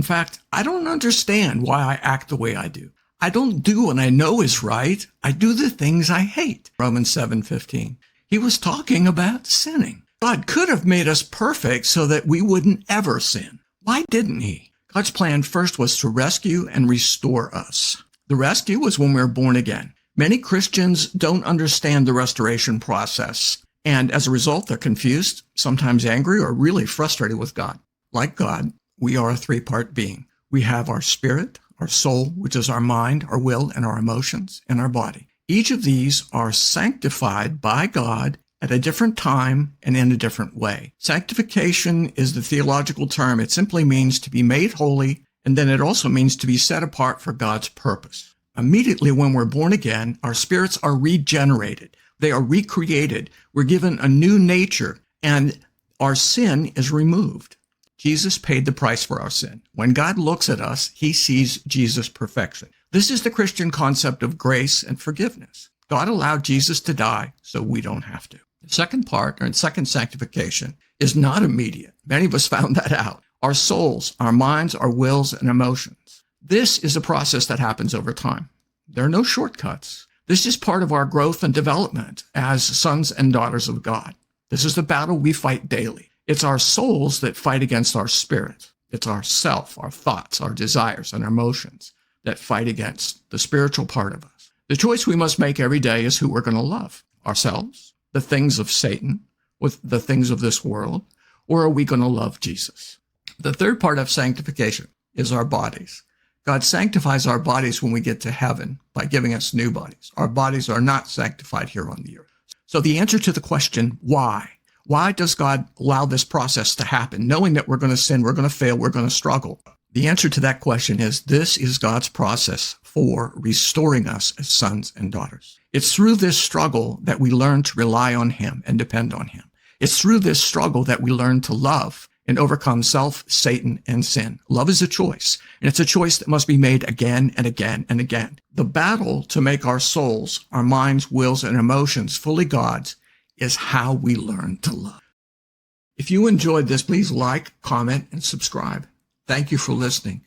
In fact, I don't understand why I act the way I do. I don't do what I know is right. I do the things I hate. Romans 7:15. He was talking about sinning. God could have made us perfect so that we wouldn't ever sin. Why didn't he? God's plan first was to rescue and restore us. The rescue was when we were born again. Many Christians don't understand the restoration process, and as a result, they're confused, sometimes angry, or really frustrated with God. Like God, we are a three-part being. We have our spirit, our soul, which is our mind, our will, and our emotions, and our body. Each of these are sanctified by God at a different time and in a different way. Sanctification is the theological term. It simply means to be made holy, and then it also means to be set apart for God's purpose. Immediately when we're born again, our spirits are regenerated. They are recreated. We're given a new nature, and our sin is removed. Jesus paid the price for our sin. When God looks at us, he sees Jesus' perfection. This is the Christian concept of grace and forgiveness. God allowed Jesus to die so we don't have to. The second part, or second sanctification, is not immediate. Many of us found that out. Our souls, our minds, our wills, and emotions. This is a process that happens over time. There are no shortcuts. This is part of our growth and development as sons and daughters of God. This is the battle we fight daily. It's our souls that fight against our spirit. It's our self, our thoughts, our desires, and our emotions that fight against the spiritual part of us. The choice we must make every day is who we're going to love. Ourselves, the things of Satan, with the things of this world, or are we going to love Jesus? The third part of sanctification is our bodies. God sanctifies our bodies when we get to heaven by giving us new bodies. Our bodies are not sanctified here on the earth. So the answer to the question, why? Why does God allow this process to happen, knowing that we're going to sin, we're going to fail, we're going to struggle? The answer to that question is this is God's process for restoring us as sons and daughters. It's through this struggle that we learn to rely on him and depend on him. It's through this struggle that we learn to love and overcome self, Satan, and sin. Love is a choice, and it's a choice that must be made again and again and again. The battle to make our souls, our minds, wills, and emotions fully God's is how we learn to love. If you enjoyed this, please like, comment, and subscribe. Thank you for listening.